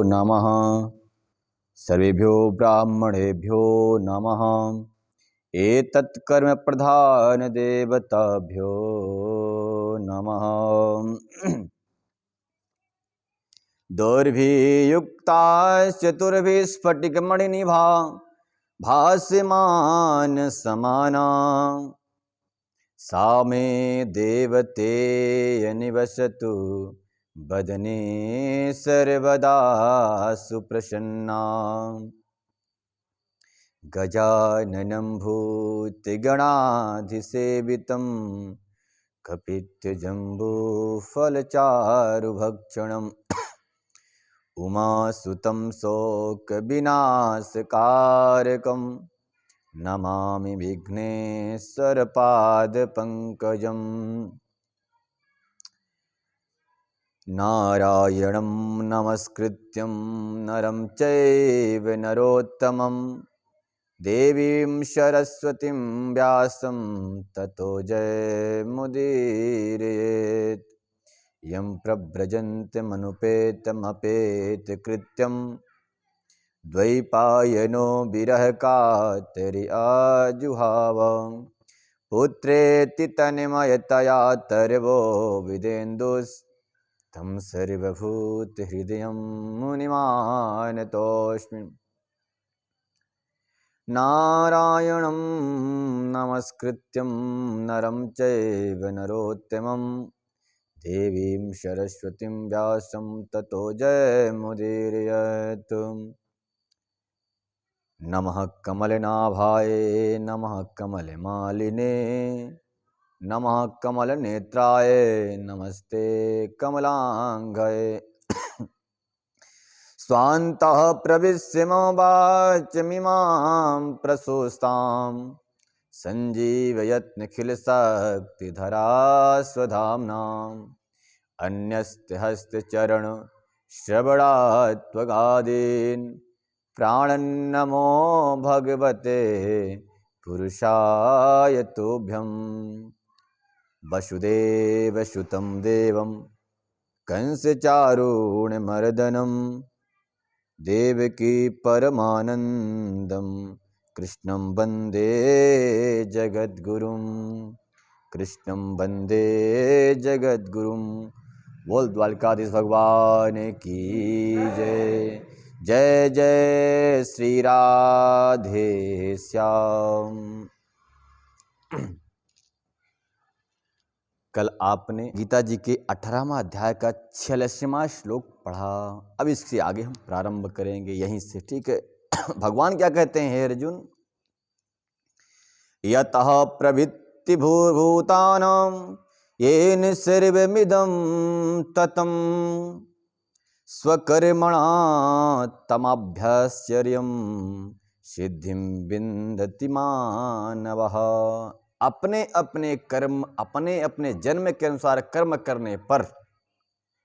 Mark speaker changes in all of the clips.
Speaker 1: नमः। सर्वेभ्यो ब्राह्मणेभ्यो नमः। एतत् कर्म प्रधान देवताभ्यो नमः। दोर्भिर्युक्ताश्चतुर्भिः स्फटिकमणिनिभा भासमान समाना सा मे देवतेय निवसतु बदने सर्वदा सुप्रसन्ना। गजाननं भूतिगणाधिसेवितं कपित्थजम्बूफलचारुभक्षणम् उमासुतं शोकविनाशकारकं नमामि विघ्नेश्वरपादपङ्कजम्। नारायणं नमस्कृत्यं नरं चैव नरोत्तमं देवीं सरस्वतीं व्यासं ततो जयमुदीरयेत्। यं प्रव्रजन्तमनुपेतमपेतकृत्यं द्वैपायनो विरहकातर्याजुहाव पुत्रेति तन्मयतया तर्वो विदेन्दुस्तं सर्वभूतहृदयं मुनिमानतोऽस्मि। नारायणं नमस्कृत्यं नरं चैव नरोत्तमं देवीं सरस्वतीं व्यासं ततो जयमुदीरयेत्। नमः कमलनाभाय नमः कमलमालिने नमः कमलनेत्राय नमस्ते कमलांगाय। स्वान्तः प्रविश्य मम वाचमिमां प्रशोस्तां सञ्जीवयत्नखिलशक्तिधरा स्वधाम्नाम्। अन्यस्य हस्तचरण श्रवणात्वगादीन् प्राणन्नमो भगवते पुरुषाय तुभ्यं। वसुदेवसुतं देवं कंसचारूणमर्दनं देवकी परमानन्दं कृष्णं वन्दे जगद्गुरुं। कृष्णं वन्दे जगद्गुरुं। बोल द्वारकाधीश भगवान की जय। जय जय श्री राधे श्याम। कल आपने गीता जी के 18वां अध्याय का 46वां श्लोक पढ़ा। अब इससे आगे हम प्रारंभ करेंगे यहीं से, ठीक है। भगवान क्या कहते हैं हे अर्जुन? यतः प्रवृत्ति भूतानां येन सर्वमिदं ततं स्वकर्मणा तमाभ्यस्यर्यं सिद्धिं विन्दति मानवः। अपने अपने कर्म अपने अपने जन्म के अनुसार कर्म करने पर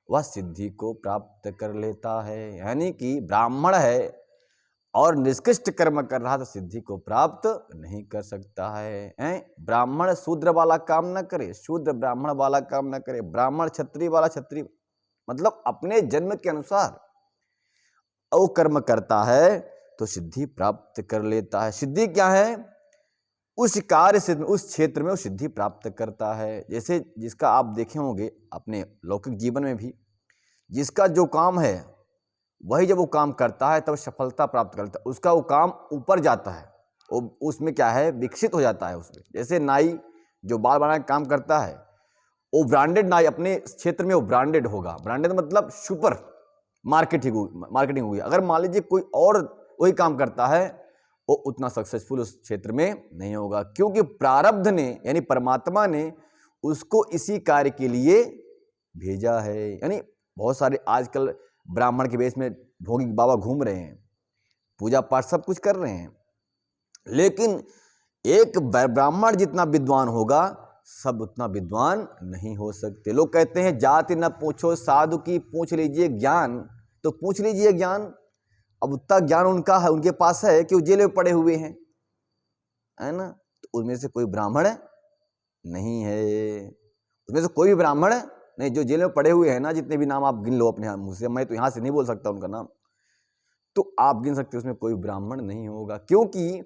Speaker 1: वह सिद्धि को प्राप्त कर लेता है। यानी कि ब्राह्मण है और निष्कृष्ट कर्म कर रहा तो सिद्धि को प्राप्त नहीं कर सकता है। ब्राह्मण शूद्र वाला काम न करे, शूद्र ब्राह्मण वाला काम न करे, ब्राह्मण क्षत्रिय वाला क्षत्रिय, मतलब अपने जन्म के अनुसार वो कर्म करता है तो सिद्धि प्राप्त कर लेता है। सिद्धि क्या है? उस कार्य से उस क्षेत्र में वो सिद्धि प्राप्त करता है। जैसे जिसका आप देखे होंगे अपने लौकिक जीवन में भी, जिसका जो काम है वही जब वो काम करता है तब सफलता प्राप्त करता है। उसका वो काम ऊपर जाता है, वो उसमें क्या है, विकसित हो जाता है उसमें। जैसे नाई जो बाल बनाने का काम करता है, वो ब्रांडेड नाई अपने क्षेत्र में वो ब्रांडेड होगा। ब्रांडेड मतलब सुपर मार्केटिंग होगी। अगर मान लीजिए कोई और वही काम करता है, वो उतना सक्सेसफुल उस क्षेत्र में नहीं होगा, क्योंकि प्रारब्ध ने यानी परमात्मा ने उसको इसी कार्य के लिए भेजा है। यानी बहुत सारे आजकल ब्राह्मण के वेश में भोगी बाबा घूम रहे हैं, पूजा पाठ सब कुछ कर रहे हैं, लेकिन एक ब्राह्मण जितना विद्वान होगा सब उतना विद्वान नहीं हो सकते। लोग कहते हैं जाति न पूछो साधु की, पूछ लीजिए ज्ञान। तो पूछ लीजिए ज्ञान। अब उतना ज्ञान उनका है, उनके पास है कि वो जेल में पड़े हुए हैं, है ना। तो उनमें से कोई ब्राह्मण नहीं है, उसमें से कोई भी ब्राह्मण नहीं। जो जेल में पड़े हुए हैं ना, जितने भी नाम आप गिन लो अपने मुंह से, मैं तो यहाँ से नहीं बोल सकता उनका नाम, तो आप गिन सकते हो उसमें कोई ब्राह्मण नहीं होगा, क्योंकि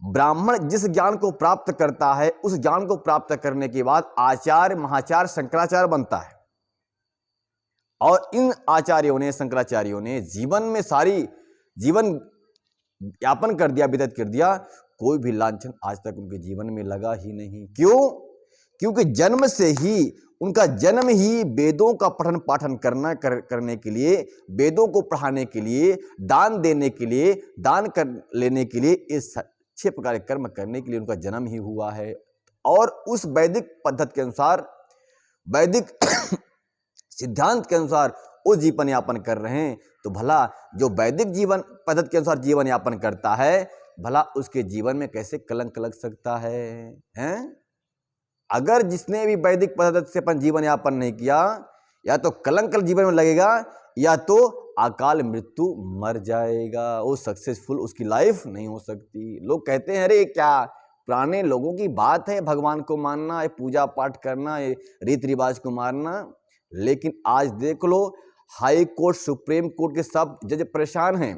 Speaker 1: ब्राह्मण जिस ज्ञान को प्राप्त करता है उस ज्ञान को प्राप्त करने के बाद आचार्य महाचार्य शंकराचार्य बनता है। और इन आचार्यों ने शंकराचार्यों ने जीवन में सारी जीवन यापन कर दिया, व्यतीत कर दिया, कोई भी लांछन आज तक उनके जीवन में लगा ही नहीं। क्यों? क्योंकि जन्म से ही उनका जन्म ही वेदों का पठन पाठन करने के लिए, वेदों को पढ़ाने के लिए, दान देने के लिए, दान कर लेने के लिए, इस 6 प्रकार के कर्म करने के लिए उनका जन्म ही हुआ है। और उस वैदिक पद्धति के अनुसार, वैदिक सिद्धांत के अनुसार वो जीवन यापन कर रहे हैं। तो भला जो वैदिक जीवन पद्धति के अनुसार जीवन यापन करता है, भला उसके जीवन में कैसे कलंक लग सकता है? हैं? अगर जिसने भी वैदिक पद्धति से अपन जीवन यापन नहीं किया, या तो कलंक जीवन में लगेगा या तो अकाल मृत्यु मर जाएगा। वो सक्सेसफुल उसकी लाइफ नहीं हो सकती। लोग कहते हैं अरे क्या पुराने लोगों की बात है भगवान को मानना, पूजा पाठ करना, रीति रिवाज को मानना, लेकिन आज देख लो हाई कोर्ट सुप्रीम कोर्ट के सब जज परेशान हैं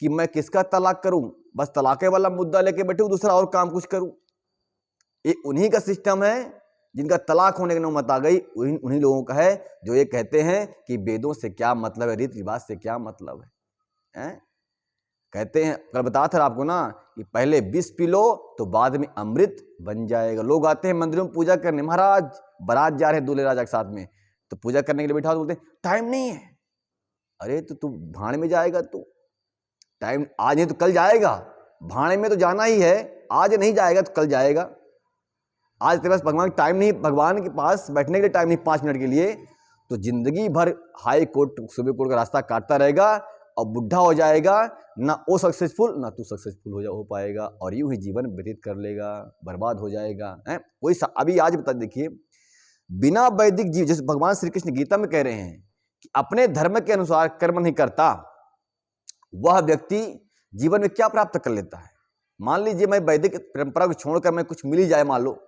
Speaker 1: कि मैं किसका तलाक करूं, बस तलाक वाला मुद्दा लेके बैठे हूं, दूसरा और काम कुछ करूं। ये उन्हीं का सिस्टम है जिनका तलाक होने की नौबत आ गई। उन्हीं लोगों का है जो ये कहते हैं कि वेदों से क्या मतलब है, रीति रिवाज से क्या मतलब है? कहते हैं, कल बताया था आपको ना कि पहले विष पी लो तो बाद में अमृत बन जाएगा। लोग आते हैं मंदिरों में पूजा करने, महाराज बारात जा रहे हैं दूल्हे राजा के साथ में, तो पूजा करने के लिए बैठा, बोलते हैं टाइम नहीं है। अरे तो तू भाड़ में जाएगा, तू टाइम आज नहीं तो कल जाएगा, भाड़े में तो जाना ही है, आज नहीं जाएगा तो कल जाएगा। आज तेरे पास भगवान टाइम नहीं, भगवान के पास बैठने के लिए टाइम नहीं 5 मिनट के लिए, तो जिंदगी भर हाई कोर्ट सुप्रीम कोर्ट का रास्ता काटता रहेगा और बुढ़ा हो जाएगा, ना वो सक्सेसफुल ना तू सक्सेसफुल हो पाएगा, और यूं ही जीवन व्यतीत कर लेगा, बर्बाद हो जाएगा। कोई अभी आज बता देखिए, बिना वैदिक जीव, जैसे भगवान श्री कृष्ण गीता में कह रहे हैं कि अपने धर्म के अनुसार कर्म नहीं करता वह व्यक्ति जीवन में क्या प्राप्त कर लेता है। मान लीजिए मैं वैदिक परंपरा को छोड़कर मैं कुछ मिल ही जाए, मान लो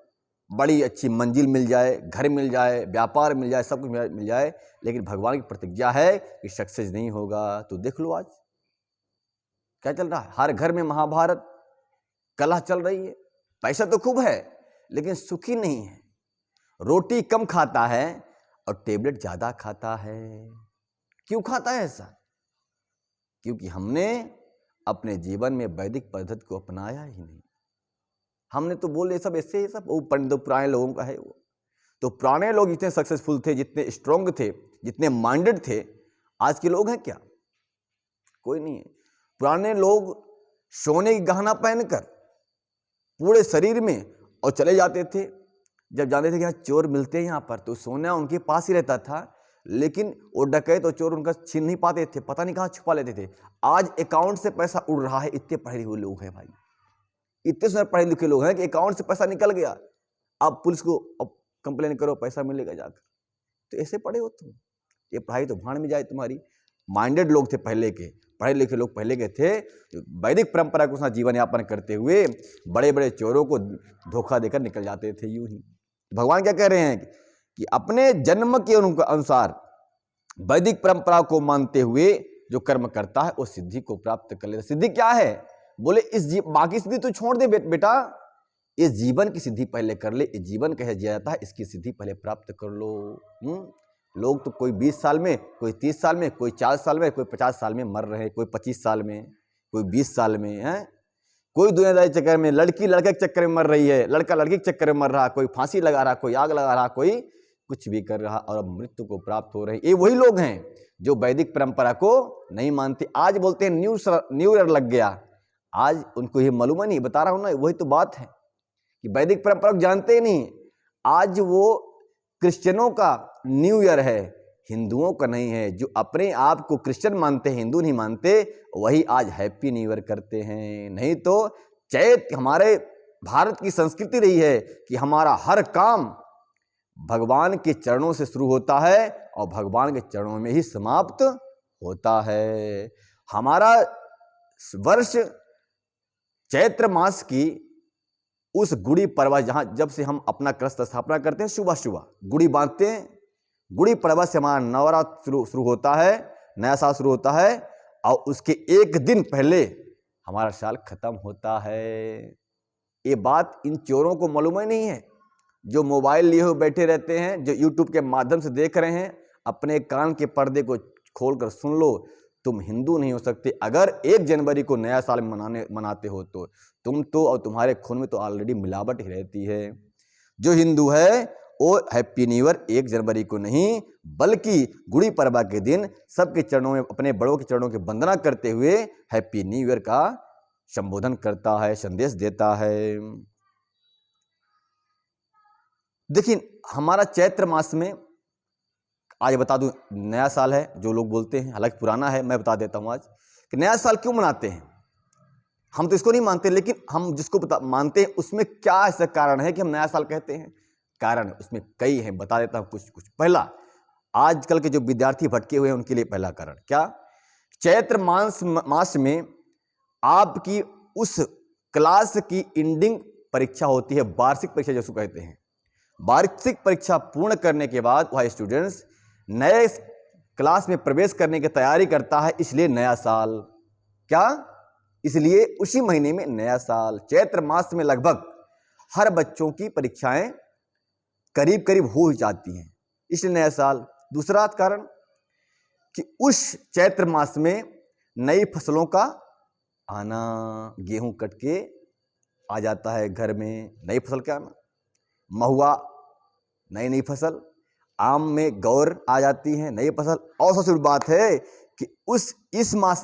Speaker 1: बड़ी अच्छी मंजिल मिल जाए, घर मिल जाए, व्यापार मिल जाए, सब कुछ मिल जाए, लेकिन भगवान की प्रतिज्ञा है कि सक्सेस नहीं होगा। तो देख लो आज क्या चल रहा है, हर घर में महाभारत कलह चल रही है। पैसा तो खूब है लेकिन सुखी नहीं है, रोटी कम खाता है और टेबलेट ज्यादा खाता है। क्यों खाता है ऐसा? क्योंकि हमने अपने जीवन में वैदिक पद्धति को अपनाया ही नहीं। हमने तो बोले सब ऐसे ही, सब वो पुराने लोगों का है वो। तो पुराने लोग जितने सक्सेसफुल थे, जितने स्ट्रांग थे, जितने माइंडेड थे, आज के लोग हैं क्या? कोई नहीं है। पुराने लोग सोने की गहना पहनकर पूरे शरीर में और चले जाते थे। जब जानते थे कि यहाँ चोर मिलते हैं यहाँ पर, तो सोना उनके पास ही रहता था, लेकिन वो डकैत और चोर उनका छीन नहीं पाते थे, पता नहीं कहाँ छुपा लेते थे। आज अकाउंट से पैसा उड़ रहा है, इतने पढ़े हुए लोग हैं भाई, इतने सारे पढ़े लिखे लोग हैं कि अकाउंट से पैसा निकल गया, आप पुलिस को अब कंप्लेन करो, पैसा मिलेगा जाकर। तो ऐसे पढ़े हो तुम, ये पढ़ाई तो भाड़ में जाए तुम्हारी। माइंडेड लोग थे पहले के, पढ़े लिखे लोग पहले के थे, वैदिक परंपरा के साथ जीवन यापन करते हुए बड़े बड़े चोरों को धोखा देकर निकल जाते थे यूं ही। भगवान क्या कह रहे हैं कि अपने जन्म के अनुसार वैदिक परंपरा को मानते हुए जो कर्म करता है वो सिद्धि को प्राप्त कर लेता। सिद्धि क्या है? बोले इस बाकी सिद्धि तो छोड़ दे बेटा, इस जीवन की सिद्धि पहले कर ले। इस जीवन कैसे जिया जाता है इसकी सिद्धि पहले प्राप्त कर लो। लोग तो कोई 20 साल में, कोई 30 साल में, कोई 40 साल में, कोई 50 साल में मर रहे हैं, कोई 25 साल में, कोई 20 साल में है। कोई दुनियादारी चक्कर में, लड़की लड़के के चक्कर में मर रही है, लड़का लड़की के चक्कर में मर रहा, कोई फांसी लगा रहा, कोई आग लगा रहा, कोई कुछ भी कर रहा, और अब मृत्यु को प्राप्त हो रहे हैं। ये वही लोग हैं जो वैदिक परंपरा को नहीं मानते। आज बोलते हैं न्यू ईयर लग गया, आज उनको ये मालूम नहीं, बता रहा हूं ना, वही तो बात है कि वैदिक परंपरा को जानते ही नहीं। आज वो क्रिश्चियनों का न्यू ईयर है, हिंदुओं का नहीं है। जो अपने आप को क्रिश्चियन मानते हैं, हिंदू नहीं मानते, वही आज हैप्पी न्यू ईयर करते हैं। नहीं तो हमारे भारत की संस्कृति रही है कि हमारा हर काम भगवान के चरणों से शुरू होता है और भगवान के चरणों में ही समाप्त होता है। हमारा वर्ष चैत्र मास की उस गुड़ी पड़वा, जब से हम अपना कलश स्थापना करते हैं, सुबह सुबह गुड़ी बांधते हैं, गुड़ी पड़वा से हमारा नवरात्र शुरू होता है, नया साल शुरू होता है, और उसके एक दिन पहले हमारा साल खत्म होता है। ये बात इन चोरों को मालूम ही नहीं है, जो मोबाइल लिए हुए बैठे रहते हैं, जो यूट्यूब के माध्यम से देख रहे हैं। अपने कान के पर्दे को खोलकर सुन लो, तुम हिंदू नहीं हो सकते अगर 1 जनवरी को नया साल मनाते हो तो। तुम तो और तुम्हारे खून में तो ऑलरेडी मिलावट ही रहती है। जो हिंदू है वो हैप्पी न्यू ईयर 1 जनवरी को नहीं, बल्कि गुड़ी पड़वा के दिन सबके चरणों में, अपने बड़ों के चरणों की वंदना करते हुए हैप्पी न्यू ईयर का संबोधन करता है, संदेश देता है। देखिए, हमारा चैत्र मास में, आज बता दूं, नया साल है जो लोग बोलते हैं, हालांकि पुराना है, मैं बता देता हूं आज कि नया साल क्यों मनाते हैं। हम तो इसको नहीं मानते, लेकिन हम जिसको मानते हैं उसमें क्या ऐसा कारण है कि हम नया साल कहते हैं। कारण उसमें कई हैं, बता देता हूं कुछ। पहला, आजकल के जो विद्यार्थी भटके हुए हैं उनके लिए पहला कारण क्या, चैत्र मास में आपकी उस क्लास की एंडिंग परीक्षा होती है, वार्षिक परीक्षा जिसको कहते हैं। वार्षिक परीक्षा पूर्ण करने के बाद वह स्टूडेंट्स नए क्लास में प्रवेश करने की तैयारी करता है, इसलिए नया साल। क्या, इसलिए उसी महीने में नया साल, चैत्र मास में लगभग हर बच्चों की परीक्षाएं करीब करीब हो जाती हैं, इसलिए नया साल। दूसरा कारण कि उस चैत्र मास में नई फसलों का आना, गेहूं कट के आ जाता है घर में, नई फसल का आना, महुआ नई फसल, आम में गौर आ जाती है, नई फसल। और सबसे बड़ी बात है कि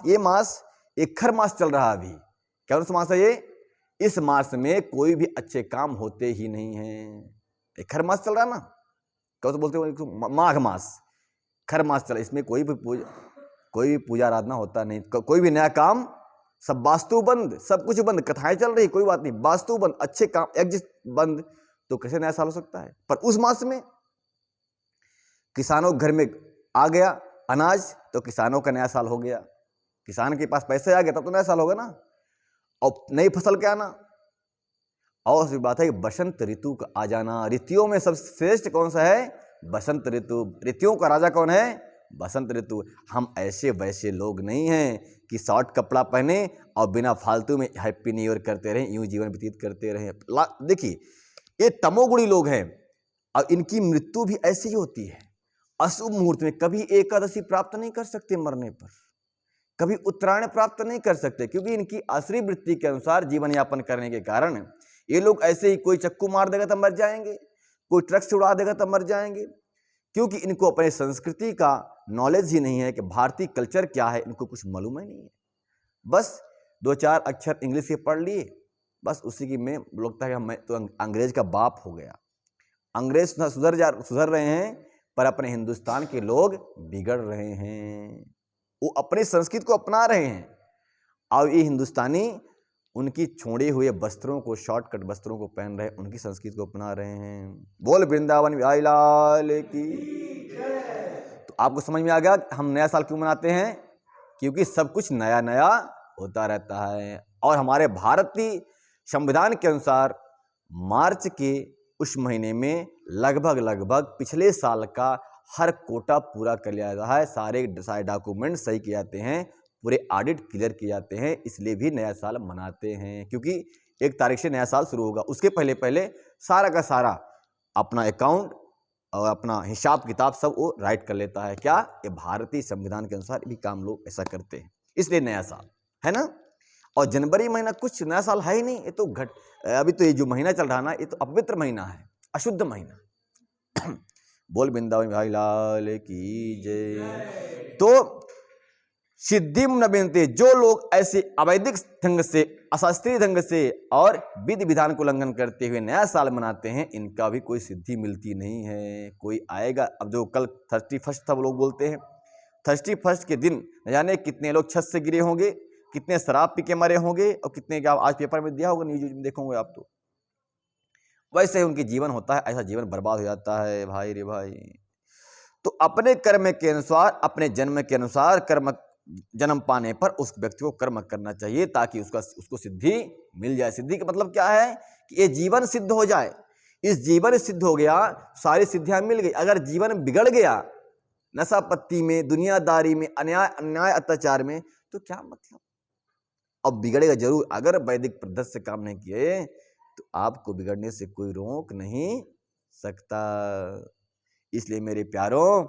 Speaker 1: ये मास एक खर मास चल रहा है अभी। क्या मास है ये? इस मास में कोई भी अच्छे काम होते ही नहीं है। एक खर मास चल रहा है ना, क्या तो बोलते हो, माघ मास, खर मास चला, इसमें कोई भी पूजा आराधना होता नहीं, कोई भी नया काम, सब वास्तु बंद, सब कुछ बंद, कथाएं चल रही, कोई बात नहीं, वास्तु बंद, अच्छे काम एग्जिस्ट बंद, तो कैसे नया साल हो सकता है। पर उस मास में किसानों के घर में आ गया अनाज, तो किसानों का नया साल हो गया। किसान के पास पैसे आ गए तब तो नया साल होगा ना, और नई फसल के आना। और फिर बात है कि बसंत ऋतु का आ जाना। ऋतुओं में सबसे श्रेष्ठ कौन सा है? बसंत ऋतु। ऋतुओं का राजा कौन है? बसंत ऋतु। हम ऐसे वैसे लोग नहीं हैं कि शॉर्ट कपड़ा पहने और बिना फालतू में हैप्पी न्यू ईयर करते रहें, यूं जीवन व्यतीत करते रहें। देखिए, ये तमोगुणी लोग हैं और इनकी मृत्यु भी ऐसी ही होती है। अशुभ मुहूर्त में कभी एकादशी प्राप्त नहीं कर सकते मरने पर, कभी उत्तरायण प्राप्त नहीं कर सकते, क्योंकि इनकी आश्री वृत्ति के अनुसार जीवन यापन करने के कारण ये लोग ऐसे ही, कोई चक्कू मार देगा तो मर जाएंगे, कोई ट्रक से उड़ा देगा तो मर जाएंगे, क्योंकि इनको अपने संस्कृति का नॉलेज ही नहीं है कि भारतीय कल्चर क्या है, इनको कुछ मालूम ही नहीं है। बस 2-4 अक्षर इंग्लिश के पढ़ लिए, बस उसी की में लगता है कि मैं तो अंग्रेज का बाप हो गया। अंग्रेज सुधर रहे हैं, पर अपने हिंदुस्तान के लोग बिगड़ रहे हैं। वो अपनी संस्कृति को अपना रहे हैं और ये हिंदुस्तानी उनकी छोड़े हुए वस्त्रों को, शॉर्टकट वस्त्रों को पहन रहे हैं, उनकी संस्कृति को अपना रहे हैं। बोल वृंदावन बिहारी लाल की। तो आपको समझ में आ गया हम नया साल क्यों मनाते हैं? क्योंकि सब कुछ नया नया होता रहता है। और हमारे भारतीय संविधान के अनुसार मार्च के उस महीने में लगभग पिछले साल का हर कोटा पूरा कर लिया जाता है, सारे डॉक्यूमेंट सही किए जाते हैं, पूरे ऑडिट क्लियर किए जाते हैं, इसलिए भी नया साल मनाते हैं। क्योंकि 1 तारीख से नया साल शुरू होगा, उसके पहले सारा का सारा अपना अकाउंट और अपना हिसाब किताब सब वो राइट कर लेता है। क्या? ये भारतीय संविधान के अनुसार भी काम लोग ऐसा करते हैं, इसलिए नया साल है ना। और जनवरी महीना कुछ नया साल है ही नहीं, ये तो अभी तो ये जो महीना चल रहा है ना, ये तो अपवित्र महीना है, अशुद्ध महीना। बोल वृंदावन बिहारी लाल की जय। तो सिद्धिम न बिनते, जो लोग ऐसे अवैधिक ढंग से, अशास्त्रीय ढंग से और विधि विधान को उल्लंघन करते हुए नया साल मनाते हैं, इनका भी कोई सिद्धि मिलती नहीं है। कोई आएगा, अब जो कल 31 था, वो लोग बोलते हैं 31 के दिन न जाने कितने लोग छत से गिरे होंगे, कितने शराब पी के मरे होंगे, और कितने क्या आज पेपर में दिया होगा, न्यूज में देखोगे आप, तो वैसे ही उनकी जीवन होता है, ऐसा जीवन बर्बाद हो जाता है भाई रे भाई। तो अपने कर्म के अनुसार, अपने जन्म के अनुसार जन्म पाने पर उस व्यक्ति को कर्म करना चाहिए, ताकि उसको सिद्धि मिल जाए। सिद्धि का मतलब क्या है? कि ये जीवन सिद्ध हो जाए। इस जीवन सिद्ध हो गया, सारी सिद्धियां मिल गई। अगर जीवन बिगड़ गया, नशा पत्ती में, दुनियादारी में, अन्याय अत्याचार में, तो क्या मतलब? अब बिगड़ेगा जरूर। अगर वैदिक पद्धति से काम नहीं किए तो आपको बिगड़ने से कोई रोक नहीं सकता। इसलिए मेरे प्यारों,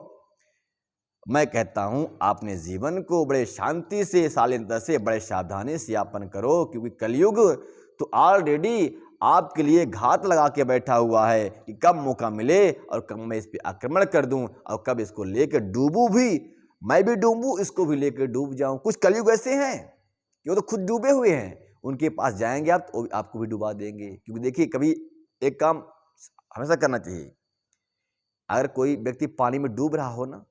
Speaker 1: मैं कहता हूं आपने जीवन को बड़े शांति से, शालीनता से, बड़े सावधानी से यापन करो, क्योंकि कलयुग तो ऑलरेडी आपके लिए घात लगा के बैठा हुआ है कि कब मौका मिले और कब मैं इस पे आक्रमण कर दूं और कब इसको लेकर डूबूं भी, मैं भी डूबूं, इसको भी लेकर डूब जाऊं। कुछ कलयुग ऐसे हैं कि वो तो खुद डूबे हुए हैं, उनके पास जाएंगे आप तो आपको भी डुबा देंगे। क्योंकि देखिए, कभी एक काम हमेशा करना चाहिए, अगर कोई व्यक्ति पानी में डूब रहा हो ना,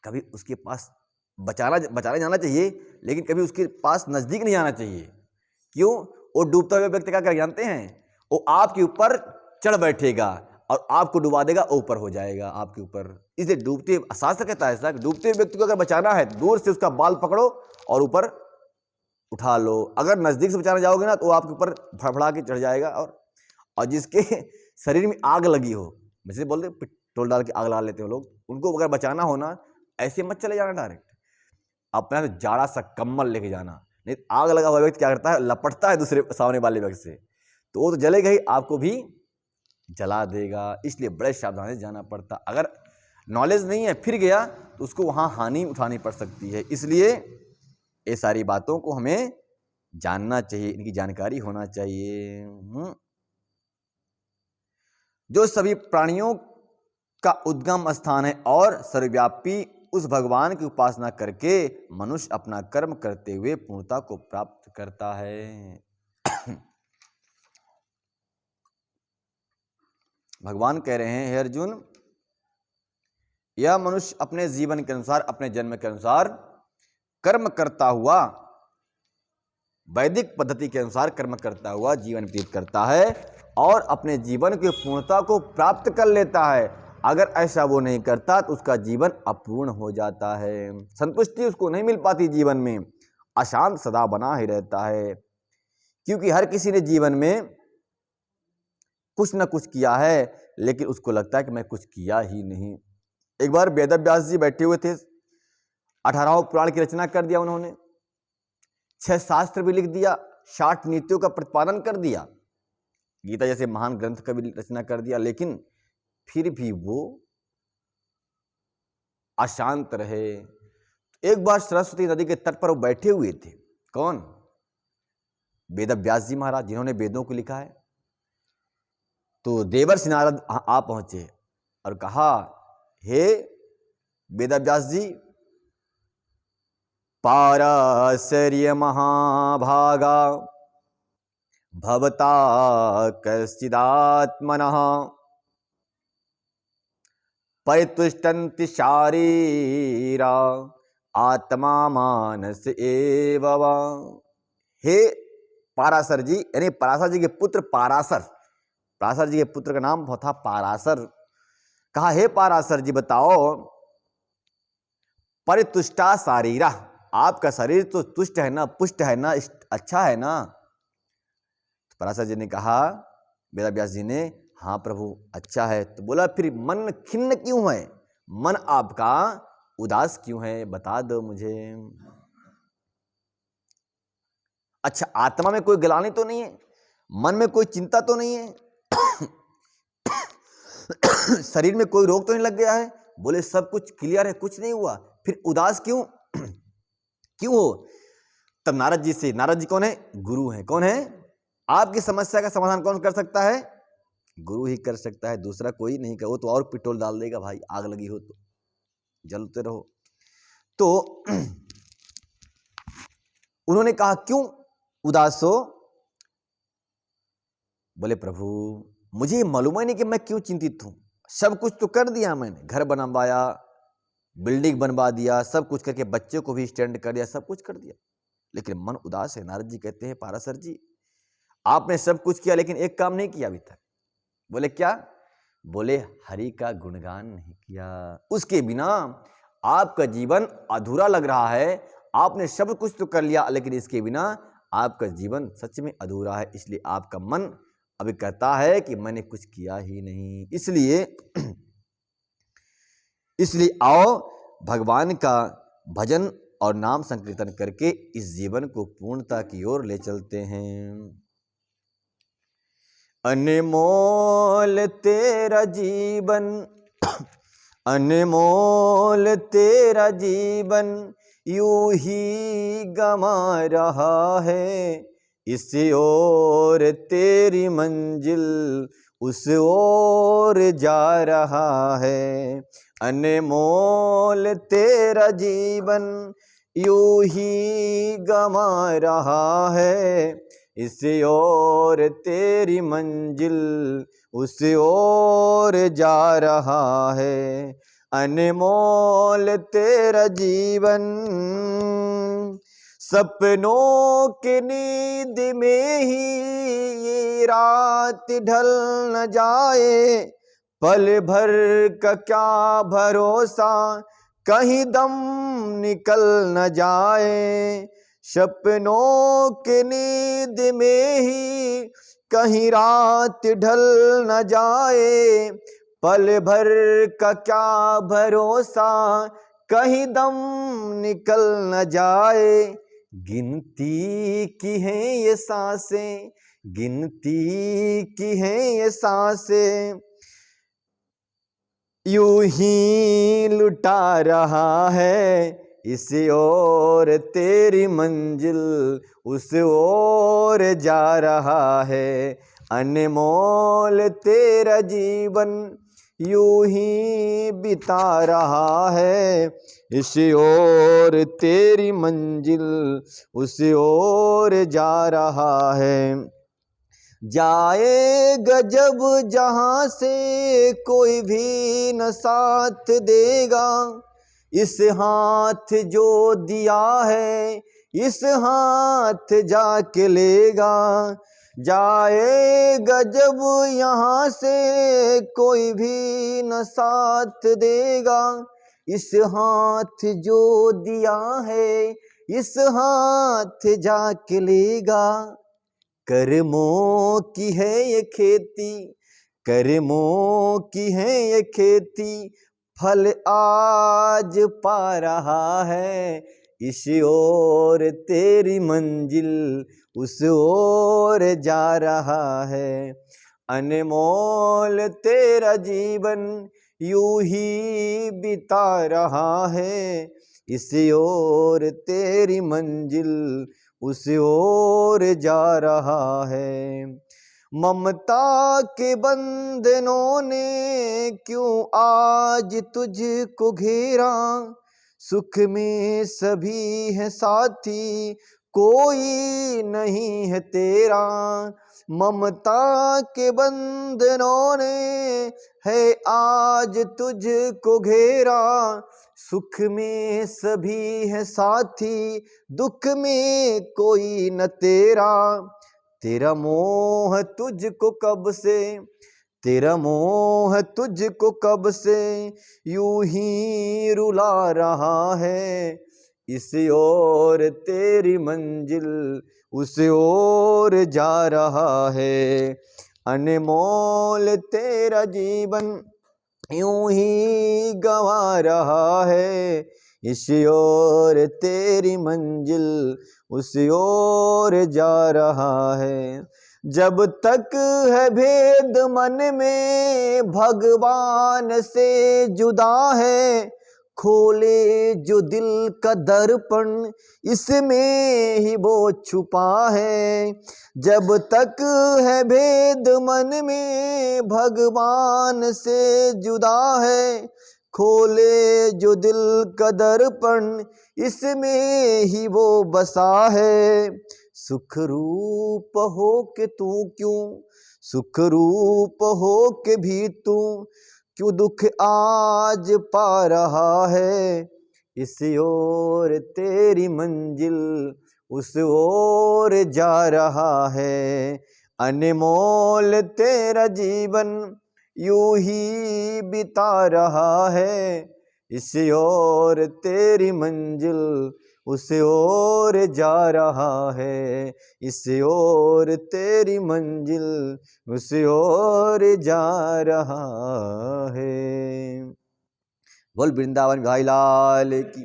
Speaker 1: कभी उसके पास बचाने जाना चाहिए, लेकिन कभी उसके पास नजदीक नहीं आना चाहिए। क्यों? वो डूबता हुआ व्यक्ति क्या कर जानते हैं? वो आपके ऊपर चढ़ बैठेगा और आपको डुबा देगा, ऊपर हो जाएगा आपके ऊपर। इसलिए डूबते, शास्त्र कहता है ऐसा, डूबते हुए व्यक्ति को अगर बचाना है, दूर से उसका बाल पकड़ो और ऊपर उठा लो। अगर नजदीक से बचाने जाओगे ना तो वो आपके ऊपर फड़फड़ा के चढ़ जाएगा। और जिसके शरीर में आग लगी हो, जैसे बोलते पेट्रोल डाल के आग लगा लेते हो लोग, उनको अगर बचाना हो ना, ऐसे मत चले जाना डायरेक्ट, अपना जाड़ा सा कम्बल लेके जाना। नहीं, आग लगा हुआ व्यक्ति क्या करता है? लपटता है दूसरे सामने वाले व्यक्ति से, तो वो तो जलेगा ही, आपको भी जला देगा। इसलिए बड़े सावधानी से जाना पड़ता। अगर नॉलेज नहीं है, फिर गया तो उसको वहां हानि उठानी पड़ सकती है। इसलिए ये सारी बातों को हमें जानना चाहिए, इनकी जानकारी होना चाहिए। जो सभी प्राणियों का उद्गम स्थान है और सर्वव्यापी उस भगवान की उपासना करके मनुष्य अपना कर्म करते हुए पूर्णता को प्राप्त करता है। भगवान कह रहे हैं, हे अर्जुन, यह मनुष्य अपने जीवन के अनुसार, अपने जन्म के अनुसार कर्म करता हुआ, वैदिक पद्धति के अनुसार कर्म करता हुआ जीवन व्यतीत करता है और अपने जीवन की पूर्णता को प्राप्त कर लेता है। अगर ऐसा वो नहीं करता तो उसका जीवन अपूर्ण हो जाता है, संतुष्टि उसको नहीं मिल पाती जीवन में, अशांत सदा बना ही रहता है। क्योंकि हर किसी ने जीवन में कुछ न कुछ किया है, लेकिन उसको लगता है कि मैं कुछ किया ही नहीं। एक बार वेद व्यास जी बैठे हुए थे, 18 पुराण की रचना कर दिया उन्होंने, 6 शास्त्र भी लिख दिया, 60 नीतियों का प्रतिपादन कर दिया, गीता जैसे महान ग्रंथ का भी रचना कर दिया, लेकिन फिर भी वो अशांत रहे। एक बार सरस्वती नदी के तट पर वो बैठे हुए थे। कौन? वेद व्यास जी महाराज, जिन्होंने वेदों को लिखा है। तो देवर्षि नारद आ पहुंचे और कहा, हे वेद व्यास जी, पाराशर्य महाभागा भवता कश्चिदात्मनः परितुष्टन्ति शारीरा आत्मा मानस एव वा। हे पाराशर जी, यानी पराशर जी के पुत्र पाराशर, पराशर जी के पुत्र का नाम था पाराशर। कहा, हे पाराशर जी बताओ, परितुष्टा शारीरा, आपका शरीर तो तुष्ट है ना, पुष्ट है ना, अच्छा है ना? तो पराशर जी ने कहा, वेद व्यास जी ने, हाँ प्रभु अच्छा है। तो बोला, फिर मन खिन्न क्यों है? मन आपका उदास क्यों है? बता दो मुझे। अच्छा, आत्मा में कोई ग्लानि तो नहीं है? मन में कोई चिंता तो नहीं है? शरीर में कोई रोग तो नहीं लग गया है? बोले, सब कुछ क्लियर है, कुछ नहीं हुआ, फिर उदास क्यों क्यों हो? तब नारद जी से, नारद जी कौन है? गुरु है। कौन है? आपकी समस्या का समाधान कौन कर सकता है? गुरु ही कर सकता है, दूसरा कोई नहीं कर। वो तो और पेट्रोल डाल देगा भाई, आग लगी हो तो जलते रहो। तो उन्होंने कहा, क्यों उदास हो? बोले, प्रभु मुझे मालूम ही नहीं कि मैं क्यों चिंतित हूं। सब कुछ तो कर दिया मैंने, घर बनवाया, बिल्डिंग बनवा दिया, सब कुछ करके बच्चे को भी स्टैंड कर दिया, सब कुछ कर दिया, लेकिन मन उदास है। नारद जी कहते हैं, पाराशर जी आपने सब कुछ किया लेकिन एक काम नहीं किया अभी तक। बोले, क्या? बोले, हरि का गुणगान नहीं किया, उसके बिना आपका जीवन अधूरा लग रहा है। आपने सब कुछ तो कर लिया, लेकिन इसके बिना आपका जीवन सच में अधूरा है। इसलिए आपका मन अभी कहता है कि मैंने कुछ किया ही नहीं। इसलिए आओ भगवान का भजन और नाम संकीर्तन करके इस जीवन को पूर्णता की ओर ले चलते हैं। अनमोल तेरा जीवन, अनमोल तेरा जीवन यूं ही गमा रहा है, इस ओर तेरी मंजिल उस ओर जा रहा है। अनमोल तेरा जीवन यूं ही गमा रहा है, इस ओर तेरी मंजिल उस ओर जा रहा है। अनमोल तेरा जीवन, सपनों की नींद में ही ये रात ढल न जाए, पल भर का क्या भरोसा कहीं दम निकल न जाए। सपनों की नींद में ही कहीं रात ढल न जाए, पल भर का क्या भरोसा कहीं दम निकल न जाए। गिनती की हैं ये सांसें, गिनती की हैं ये सांसें, यूं ही लुटा रहा है, इस ओर तेरी मंजिल उस ओर जा रहा है। अनमोल तेरा जीवन यूं ही बिता रहा है, इस ओर तेरी मंजिल उस ओर जा रहा है। जाएगा जब जहाँ से कोई भी न साथ देगा, इस हाथ जो दिया है इस हाथ जाके लेगा। जाएगा जब यहाँ से कोई भी न साथ देगा, इस हाथ जो दिया है इस हाथ जाके लेगा। कर्मों की है ये खेती, कर्मों की है ये खेती, फल आज पा रहा है, इस ओर तेरी मंजिल उस ओर जा रहा है। अनमोल तेरा जीवन यूं ही बिता रहा है, इस ओर तेरी मंजिल उस ओर जा रहा है। ममता के बंधनों ने क्यों आज तुझको घेरा, सुख में सभी है साथी कोई नहीं है तेरा। ममता के बंधनों ने है आज तुझको घेरा, सुख में सभी है साथी दुख में कोई न तेरा। तेरा मोह तुझको कब से, तेरा मोह तुझको कब से यूं ही रुला रहा है, इस ओर तेरी मंजिल उस ओर जा रहा है। अनमोल तेरा जीवन यूं ही गंवा रहा है, इस ओर तेरी मंजिल उस ओर जा रहा है। जब तक है भेद मन में भगवान से जुदा है, खोले जो दिल का दर्पण इसमें ही वो छुपा है। जब तक है भेद मन में भगवान से जुदा है, खोले जो दिल का दर्पण इसमें ही वो बसा है। सुख रूप हो के तू क्यों, सुख रूप हो के भी तू क्यों दुख आज पा रहा है, इस ओर तेरी मंजिल उस ओर जा रहा है। अनमोल तेरा जीवन यूं ही बिता रहा है, इस ओर तेरी मंजिल उस ओर जा रहा है, इस ओर तेरी मंजिल उस ओर जा रहा है। बोल वृंदावन भाई लाल की।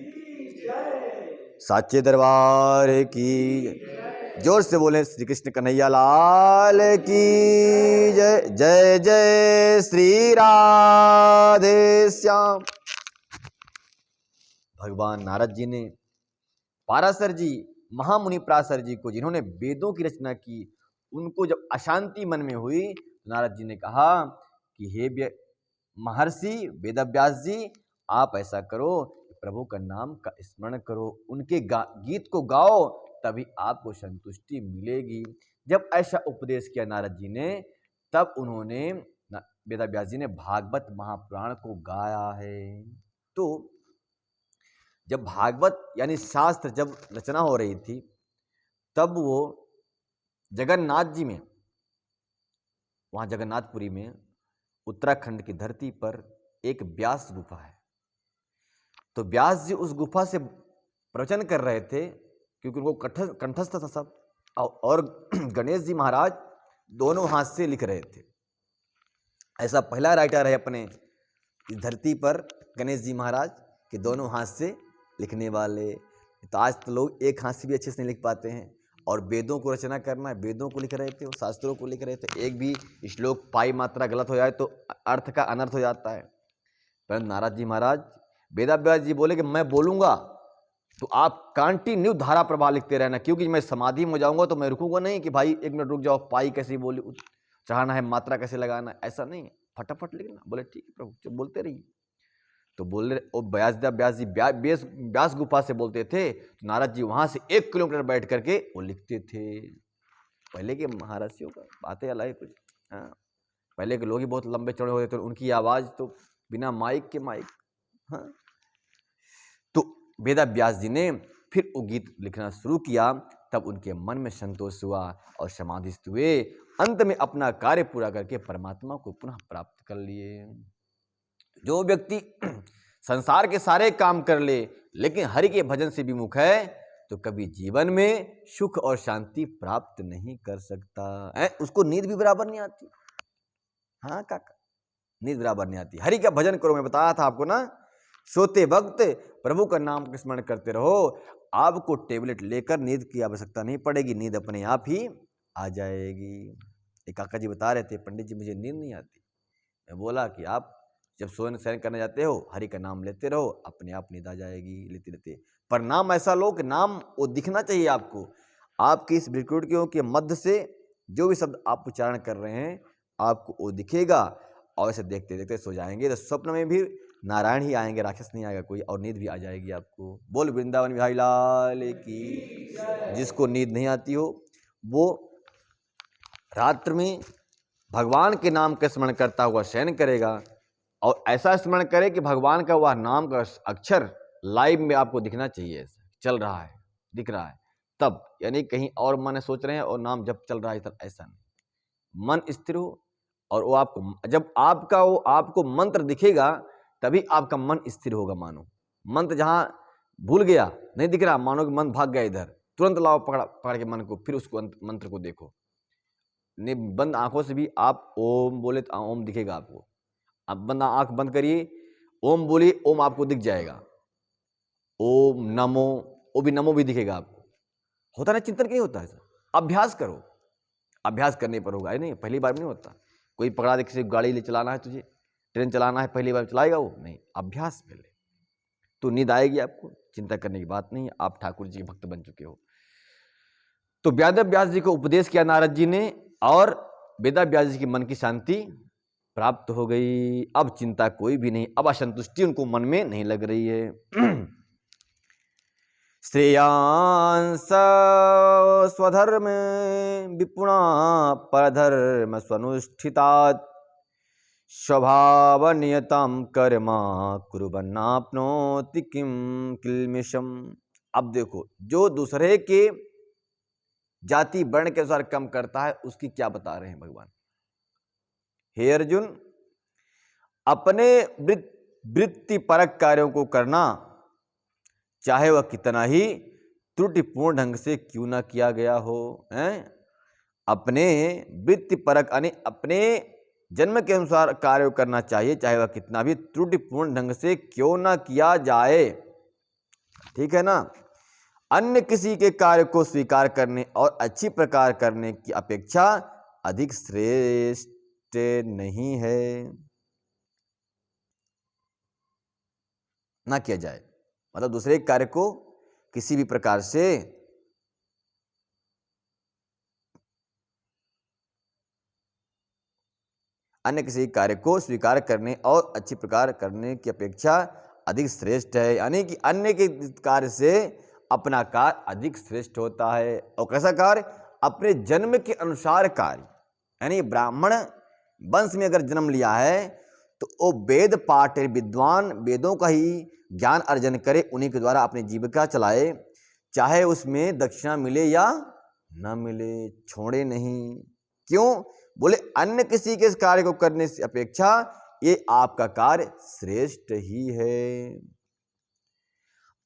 Speaker 1: साचे दरबार की। जोर से बोले श्री कृष्ण कन्हैया लाल की जय। जय जय श्री राधे श्याम। भगवान नारद जी ने पाराशर जी, महामुनि पराशर जी को, जिन्होंने वेदों की रचना की, उनको जब अशांति मन में हुई तो नारद जी ने कहा कि हे महर्षि वेदव्यास जी, आप ऐसा करो, प्रभु का नाम का स्मरण करो, उनके गीत को गाओ, तभी आपको संतुष्टि मिलेगी। जब ऐसा उपदेश किया नारद जी ने, तब उन्होंने, वेदव्यास जी ने भागवत महापुराण को गाया है। तो जब भागवत यानी शास्त्र जब रचना हो रही थी, तब वो जगन्नाथ जी में, वहाँ जगन्नाथपुरी में उत्तराखंड की धरती पर एक व्यास गुफा है। तो व्यास जी उस गुफा से प्रवचन कर रहे थे, क्योंकि उनको कंठस्थ था सब, और गणेश जी महाराज दोनों हाथ से लिख रहे थे। ऐसा पहला राइटर है अपने इस धरती पर गणेश जी महाराज के दोनों हाथ से लिखने वाले। तो आज तो लोग एक हाथ से भी अच्छे से नहीं लिख पाते हैं, और वेदों को रचना करना है, वेदों को लिख रहे थे, शास्त्रों को लिख रहे थे, एक भी श्लोक पाई मात्रा गलत हो जाए तो अर्थ का अनर्थ हो जाता है। परंतु नारद जी महाराज, वेदव्यास जी बोले कि मैं बोलूँगा तो आप कंटिन्यू धारा प्रवाह लिखते रहना, क्योंकि मैं समाधि में हो जाऊँगा तो मैं रुकूंगा नहीं कि भाई एक मिनट रुक जाओ, पाई कैसे बोली चढ़ाना है, मात्रा कैसे लगाना है, ऐसा नहीं, फटाफट लिखना। बोले ठीक है प्रभु, जब बोलते रहिए। तो बोल रहे, और व्यास जी व्यास गुफा से बोलते थे, तो नारद जी वहाँ से 1 किलोमीटर बैठ करके वो लिखते थे। पहले के महर्षियों का बातें अलग कुछ। हाँ, पहले के लोग ही बहुत लंबे चौड़े होते थे, उनकी आवाज़ तो बिना माइक के माइक। हाँ, तो वेदव्यास जी ने फिर वो गीत लिखना शुरू किया, तब उनके मन में संतोष हुआ और समाधिस्थ हुए। अंत में अपना कार्य पूरा करके परमात्मा को पुनः प्राप्त कर लिए। जो व्यक्ति संसार के सारे काम कर ले, लेकिन हरि के भजन से विमुख है, तो कभी जीवन में सुख और शांति प्राप्त नहीं कर सकता। उसको नींद भी बराबर नहीं आती। हाँ काका, नींद बराबर नहीं आती। हरि का भजन करो, मैं बताया था आपको ना, सोते वक्त प्रभु का नाम स्मरण करते रहो, आपको टेबलेट लेकर नींद की आवश्यकता नहीं पड़ेगी, नींद अपने आप ही आ जाएगी। एक काका जी बता रहे थे, पंडित जी मुझे नींद नहीं आती। मैं बोला कि आप जब सोने शयन करने जाते हो, हरि का नाम लेते रहो, अपने आप नींद आ जाएगी लेते लेते। पर नाम ऐसा लो कि नाम वो दिखना चाहिए आपको, आपकी इस भ्रुकुटियों के मध्य से जो भी शब्द आप उच्चारण कर रहे हैं, आपको वो दिखेगा, और ऐसे देखते देखते सो जाएंगे। तो स्वप्न में भी नारायण ही आएंगे, राक्षस नहीं आएगा कोई, और नींद भी आ जाएगी आपको। बोल वृंदावन बिहारी लाल की। जिसको नींद नहीं आती हो, वो रात्र में भगवान के नाम का स्मरण करता हुआ शयन करेगा, और ऐसा स्मरण करे कि भगवान का वह नाम का अक्षर लाइव में आपको दिखना चाहिए, ऐसा चल रहा है, दिख रहा है, तब, यानी कहीं और मन सोच रहे हैं और नाम जब चल रहा है, तब ऐसा नहीं। मन स्थिर हो, और वो आपको, जब आपका वो आपको मंत्र दिखेगा, तभी आपका मन स्थिर होगा। मानो मंत्र जहाँ भूल गया, नहीं दिख रहा, मानो कि मन भाग गया इधर, तुरंत लाओ पकड़ के मन को, फिर उसको मंत्र को देखो। बंद आंखों से भी आप ओम बोले तो ओम दिखेगा आपको। अब बंदा आंख बंद करिए, ओम बोलिए, ओम आपको दिख जाएगा। ओम नमो, वो भी नमो भी दिखेगा आपको। होता ना, चिंतन कहीं होता है सर। अभ्यास करो, अभ्यास करने पर होगा। नहीं, पहली बार में नहीं होता। कोई पकड़ा दे, किसी गाड़ी ले चलाना है तुझे, ट्रेन चलाना है, पहली बार चलाएगा वो? नहीं, अभ्यास पहले तो नींद आएगी आपको। चिंता करने की बात नहीं है, आप ठाकुर जी के भक्त बन चुके हो। तो वेदव्यास जी को उपदेश किया नारद जी ने, और वेदव्यास जी की मन की शांति प्राप्त हो गई। अब चिंता कोई भी नहीं, अब असंतुष्टि उनको मन में नहीं लग रही है। श्रेयांस स्वधर्म विपुणा परधर्म स्वनुष्ठितात् स्वभाव नियतम कर्मा कुर्वन्नाप्नोति किम किल्मिषम। अब देखो, जो दूसरे के जाति वर्ण के अनुसार कम करता है, उसकी क्या बता रहे हैं भगवान। हे अर्जुन, अपने वृत्ति परक कार्यों को करना, चाहे वह कितना ही त्रुटिपूर्ण ढंग से क्यों ना किया गया हो। अपने वृत्ति परक यानी अपने जन्म के अनुसार कार्य करना चाहिए, चाहे वह कितना भी त्रुटिपूर्ण ढंग से क्यों ना किया जाए। ठीक है ना। अन्य किसी के कार्य को स्वीकार करने और अच्छी प्रकार करने की अपेक्षा अधिक श्रेष्ठ नहीं है। ना किया जाए, मतलब दूसरे कार्य को किसी भी प्रकार से अन्य किसी कार्य को स्वीकार करने और अच्छी प्रकार करने की अपेक्षा अधिक श्रेष्ठ है। यानी कि अन्य के कार्य से अपना कार्य अधिक श्रेष्ठ होता है। और कैसा कार्य? अपने जन्म के अनुसार कार्य। यानी ब्राह्मण वंश में अगर जन्म लिया है तो वो वेद पाठ विद्वान, वेदों का ही ज्ञान अर्जन करे, उन्हीं के द्वारा अपनी जीविका चलाए, चाहे उसमें दक्षिणा मिले या ना मिले, छोड़े नहीं। क्यों? बोले अन्य किसी के कार्य को करने से अपेक्षा ये आपका कार्य श्रेष्ठ ही है।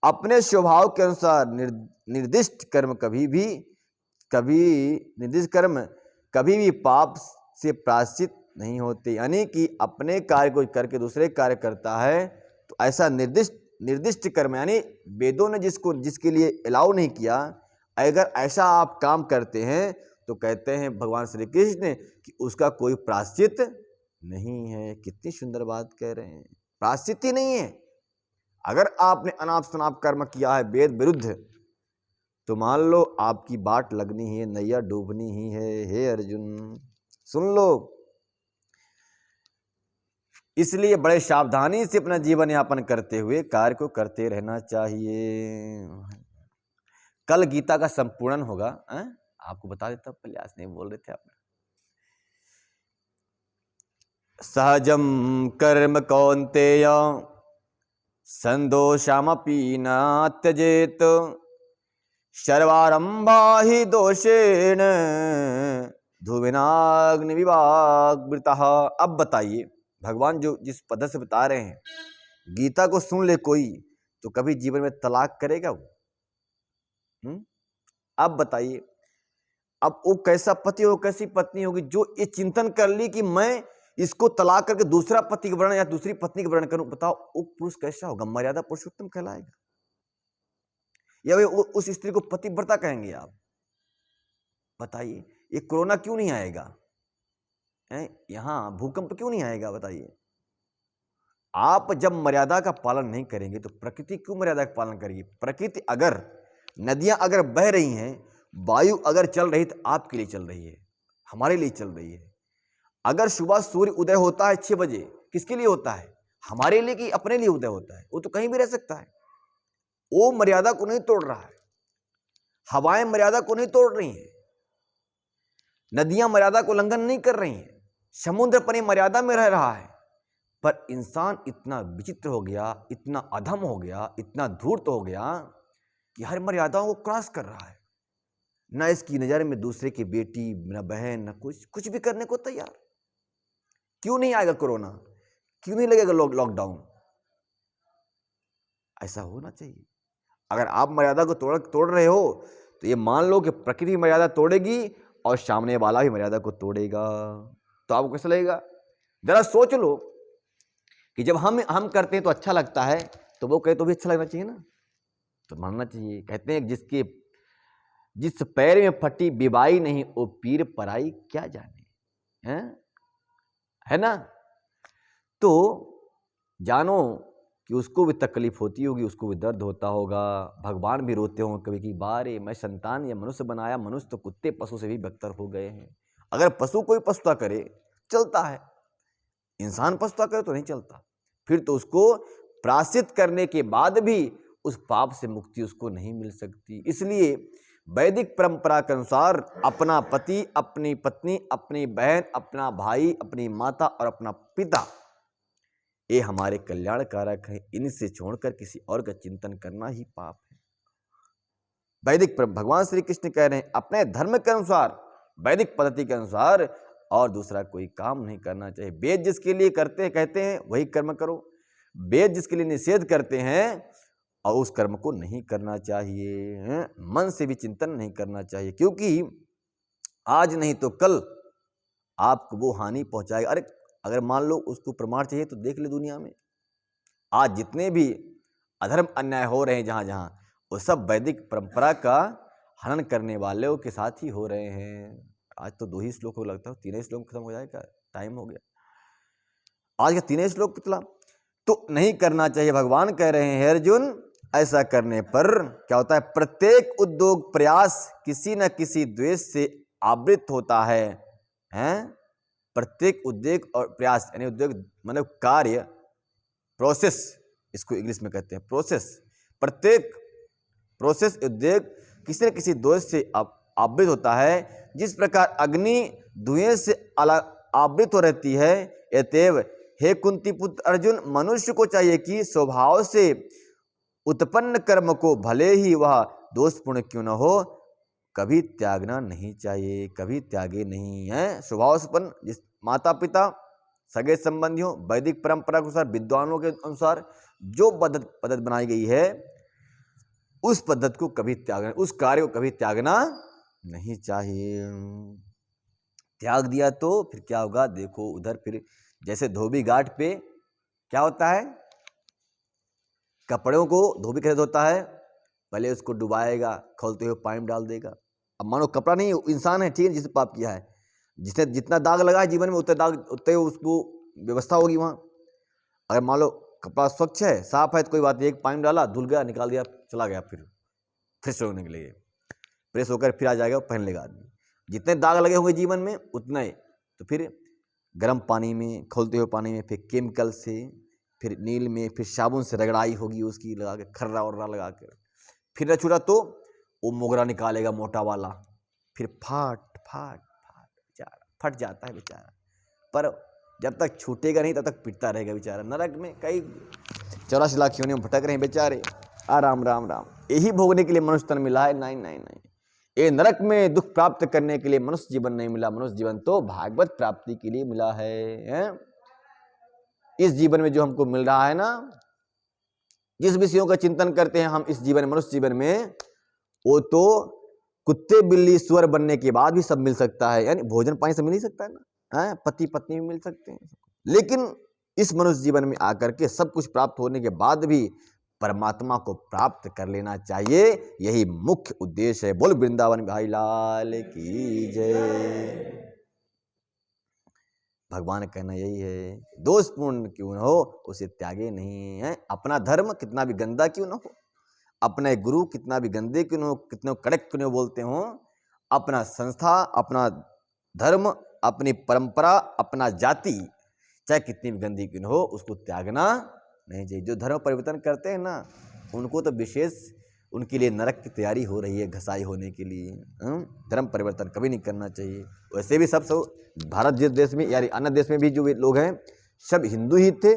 Speaker 1: अपने स्वभाव के अनुसार निर्दिष्ट कर्म कभी भी पाप से प्रायश्चित नहीं होते। यानी कि अपने कार्य को करके दूसरे कार्य करता है तो ऐसा निर्दिष्ट कर्म, यानी वेदों ने जिसके लिए अलाउ नहीं किया, अगर ऐसा आप काम करते हैं तो कहते हैं भगवान श्री कृष्ण कि उसका कोई प्रायश्चित नहीं है। कितनी सुंदर बात कह रहे हैं, प्रायश्चित ही नहीं है। अगर आपने अनाप शनाप कर्म किया है वेद विरुद्ध तो मान लो आपकी बाट लगनी ही है, नैया डूबनी ही है। हे अर्जुन सुन लो, इसलिए बड़े सावधानी से अपना जीवन यापन करते हुए कार्य को करते रहना चाहिए। कल गीता का संपूर्ण होगा, आपको बता देता, पहले आज नहीं बोल रहे थे आप। सहजम कर्म कौन्तेय संदोषमपि न त्यजेत सर्वारंभा ही दोषेण धूमिनाग्नि विवाग्वृतः। अब बताइए, भगवान जो जिस पद्धति से बता रहे हैं, गीता को सुन ले कोई तो कभी जीवन में तलाक करेगा वो? अब बताइए, अब वो कैसा पति हो, कैसी पत्नी होगी जो ये चिंतन कर ली कि मैं इसको तलाक करके दूसरा पति का वर्ण या दूसरी पत्नी का वर्ण करूं। बताओ वो पुरुष कैसा होगा? मर्यादा पुरुषोत्तम कहलाएगा या वे उस स्त्री को पतिव्रता कहेंगे आप? बताइए, ये कोरोना क्यों नहीं आएगा? यहां भूकंप क्यों नहीं आएगा? बताइए। आप जब मर्यादा का पालन नहीं करेंगे तो प्रकृति क्यों मर्यादा का पालन करेगी? प्रकृति अगर, नदियां अगर बह रही हैं, वायु अगर चल रही तो आपके लिए चल रही है, हमारे लिए चल रही है। अगर सुबह सूर्य उदय होता है 6 बजे, किसके लिए होता है? हमारे लिए कि अपने लिए उदय होता है? वो तो कहीं भी रह सकता है। वो मर्यादा को नहीं तोड़ रहा है, हवाएं मर्यादा को नहीं तोड़ रही हैं, नदियां मर्यादा को उल्लंघन नहीं कर रही हैं, समुद्र अपनी मर्यादा में रह रहा है। पर इंसान इतना विचित्र हो गया, इतना अधम हो गया, इतना धूर्त हो गया कि हर मर्यादाओं को क्रॉस कर रहा है। ना इसकी नजर में दूसरे की बेटी, ना बहन, ना कुछ भी करने को तैयार। क्यों नहीं आएगा कोरोना? क्यों नहीं लगेगा लॉकडाउन? ऐसा होना चाहिए। अगर आप मर्यादा को तोड़ रहे हो तो ये मान लो कि प्रकृति मर्यादा तोड़ेगी और सामने वाला भी मर्यादा को तोड़ेगा। तो आपको कैसा लगेगा? जरा सोच लो कि जब हम करते हैं तो अच्छा लगता है, तो वो कहे तो भी अच्छा लगना चाहिए ना, तो मानना चाहिए। कहते हैं जिस पैर में फटी बिबाई नहीं, वो पीर पराई क्या जाने, है ना? तो जानो कि उसको भी तकलीफ होती होगी, उसको भी दर्द होता होगा। भगवान भी रोते होंगे कभी कि बारे मैं संतान या मनुष्य बनाया, मनुष्य तो कुत्ते पशु से भी बदतर हो गए हैं। अगर पशु कोई पछता करे चलता है, इंसान पछता करे तो नहीं चलता। फिर तो उसको प्रायश्चित करने के बाद भी उस पाप से मुक्ति उसको नहीं मिल सकती। इसलिए वैदिक परंपरा के अनुसार अपना पति, अपनी पत्नी, अपनी बहन, अपना भाई, अपनी माता और अपना पिता, ये हमारे कल्याण कारक है। इनसे छोड़कर किसी और का चिंतन करना ही पाप है। वैदिक भगवान श्री कृष्ण कह रहे हैं अपने धर्म के अनुसार, वैदिक पद्धति के अनुसार और दूसरा कोई काम नहीं करना चाहिए। वेद जिसके लिए करते हैं, कहते हैं वही कर्म करो। वेद जिसके लिए निषेध करते हैं और उस कर्म को नहीं करना चाहिए, मन से भी चिंतन नहीं करना चाहिए, क्योंकि आज नहीं तो कल आपको वो हानि पहुंचाएगा। अरे अगर मान लो उसको प्रमाण चाहिए तो देख ले दुनिया में आज जितने भी अधर्म अन्याय हो रहे हैं जहां जहां, वो सब वैदिक परंपरा का हनन करने वालों के साथ ही हो रहे हैं। आज तो 2 ही श्लोक हो, लगता है 3 ही श्लोक खत्म हो जाएगा, टाइम हो गया। आज का 3 ही श्लोक पिछला तो नहीं करना चाहिए। भगवान कह रहे हैं, अर्जुन ऐसा करने पर क्या होता है, प्रत्येक उद्योग प्रयास किसी न किसी द्वेष से आवृत होता है। प्रत्येक उद्योग और प्रयास यानी उद्योग मतलब कार्य, प्रोसेस, इसको इंग्लिश में कहते हैं प्रोसेस। प्रत्येक प्रोसेस उद्योग किसी न किसी दोष से आवृत होता है। जिस प्रकार अग्नि धुएं से आवृत हो रहती है, अतएव हे कुंती पुत्र अर्जुन, मनुष्य को चाहिए कि स्वभाव से उत्पन्न कर्म को भले ही वह दोषपूर्ण क्यों न हो, कभी त्यागना नहीं चाहिए, कभी त्यागे नहीं है। स्वभाव से उत्पन्न, जिस माता पिता, सगे संबंधियों, वैदिक परंपरा के अनुसार, विद्वानों के अनुसार जो पद्धति बनाई गई है, उस पद्धति को कभी त्यागना, उस कार्य को कभी त्यागना नहीं चाहिए। त्याग दिया तो फिर क्या होगा, देखो उधर फिर जैसे धोबी घाट पे क्या होता है, कपड़ों को धोबी कैसे धोता है, पहले उसको डुबाएगा, खोलते हुए पानी डाल देगा। अब मानो कपड़ा नहीं, इंसान है, ठीक है, जिसने पाप किया है, जिसने जितना दाग लगा है जीवन में उतने दाग उतने उसको व्यवस्था होगी वहाँ। अगर मान लो कपड़ा स्वच्छ है, साफ है, तो कोई बात नहीं, एक पानी डाला, धुल गया, निकाल दिया, चला गया, फिर फ्रेश होने के लिए फ्रेश होकर फिर आ जाएगा, पहन लेगा आदमी। जितने दाग लगे होंगे जीवन में उतने, तो फिर गर्म पानी में, खोलते हुए पानी में, फिर केमिकल से, फिर नील में, फिर साबुन से रगड़ाई होगी उसकी लगा के, खर्रा वर्रा लगा कर, फिर न छूटा तो वो मोगरा निकालेगा मोटा वाला, फिर फाट फाट फाट बेचारा फट जाता है बेचारा, पर जब तक छूटेगा नहीं तब तक पिटता रहेगा बेचारा। नरक में कई 84 लाख योनियों में भटक रहे हैं बेचारे। राम राम राम, यही भोगने के लिए मनुष्य तन मिला है? नहीं नहीं नहीं, ये नरक में दुख प्राप्त करने के लिए मनुष्य जीवन नहीं मिला। मनुष्य जीवन तो भागवत प्राप्ति के लिए मिला है। इस जीवन में जो हमको मिल रहा है ना, जिस विषयों का चिंतन करते हैं हम इस जीवन, मनुष्य जीवन में, वो तो कुत्ते बिल्ली सुअर बनने के बाद भी सब मिल सकता है। यानी भोजन पानी सब मिल ही सकता है ना, पति पत्नी भी मिल सकते हैं, लेकिन इस मनुष्य जीवन में आकर के सब कुछ प्राप्त होने के बाद भी परमात्मा को प्राप्त कर लेना चाहिए, यही मुख्य उद्देश्य है। बोल वृंदावन भाई लाल की जय। भगवान कहना यही है, दोषपूर्ण क्यों न हो उसे त्यागे नहीं है। अपना धर्म कितना भी गंदा क्यों न हो, अपने गुरु कितना भी गंदे क्यों न हो, कितने कड़क क्यों न बोलते हो, अपना संस्था, अपना धर्म, अपनी परंपरा, अपना जाति चाहे कितनी भी गंदी क्यों न हो, उसको त्यागना नहीं चाहिए। जो धर्म परिवर्तन करते हैं ना, उनको तो विशेष उनके लिए नरक की तैयारी हो रही है, घसाई होने के लिए। धर्म परिवर्तन कभी नहीं करना चाहिए। वैसे भी सब भारत जिस देश में, यानी अन्य देश में भी जो लोग हैं सब हिंदू ही थे,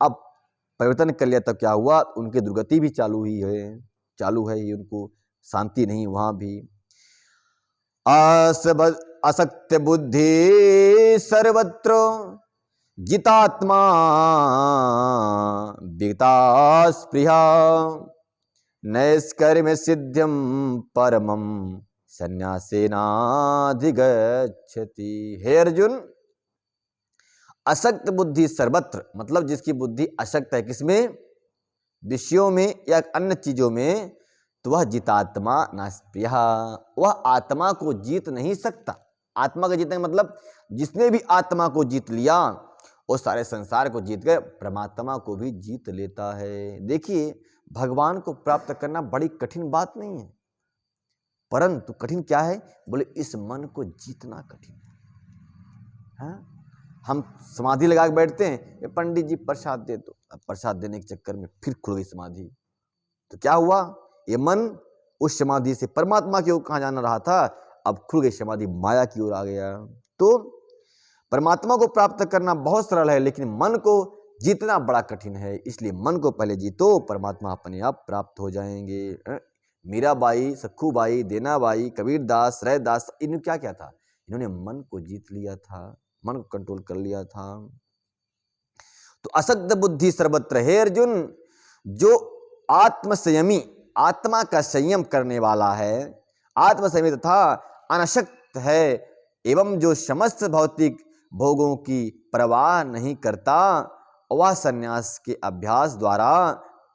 Speaker 1: अब परिवर्तन कर लिया तब क्या हुआ, उनकी दुर्गति भी चालू है ही, उनको शांति नहीं वहां भी। असक्त बुद्धि सर्वत्र जितात्मा विगता स्पृहा नैष्कर्म्य सिद्ध्यम परमम संन्यासेनाधिगच्छति। हे अर्जुन, अशक्त बुद्धि सर्वत्र मतलब जिसकी बुद्धि अशक्त है, किसमें, विषयों में या अन्य चीजों में, तो वह जितात्मा न स्पृहा, वह आत्मा को जीत नहीं सकता। आत्मा का जीतने का मतलब जिसने भी आत्मा को जीत लिया वो सारे संसार को जीत गए, परमात्मा को भी जीत लेता है। देखिए, भगवान को प्राप्त करना बड़ी कठिन बात नहीं है, परंतु कठिन क्या है, बोले इस मन को जीतना कठिन है। हम समाधि लगा के बैठते हैं, पंडित जी प्रसाद दे दो, अब प्रसाद देने के चक्कर में फिर खुल गई समाधि, तो क्या हुआ, ये मन उस समाधि से परमात्मा की ओर कहाँ जाना रहा था, अब खुल गई समाधि, माया की ओर आ गया। तो परमात्मा को प्राप्त करना बहुत सरल है, लेकिन मन को जीतना बड़ा कठिन है। इसलिए मन को पहले जीतो, परमात्मा अपने आप प्राप्त हो जाएंगे। मीराबाई, सखूबाई, देनाबाई, कबीरदास, रैदास, इन्होंने क्या किया था, इन्होंने मन को जीत लिया था, मन को कंट्रोल कर लिया था। तो असक्त बुद्धि सर्वत्र, हे अर्जुन, जो आत्मसंयमी, आत्मा का संयम करने वाला है, आत्मसंयमी तथा अनशक्त है, एवं जो समस्त भौतिक भोगों की परवाह नहीं करता, वह संन्यास के अभ्यास द्वारा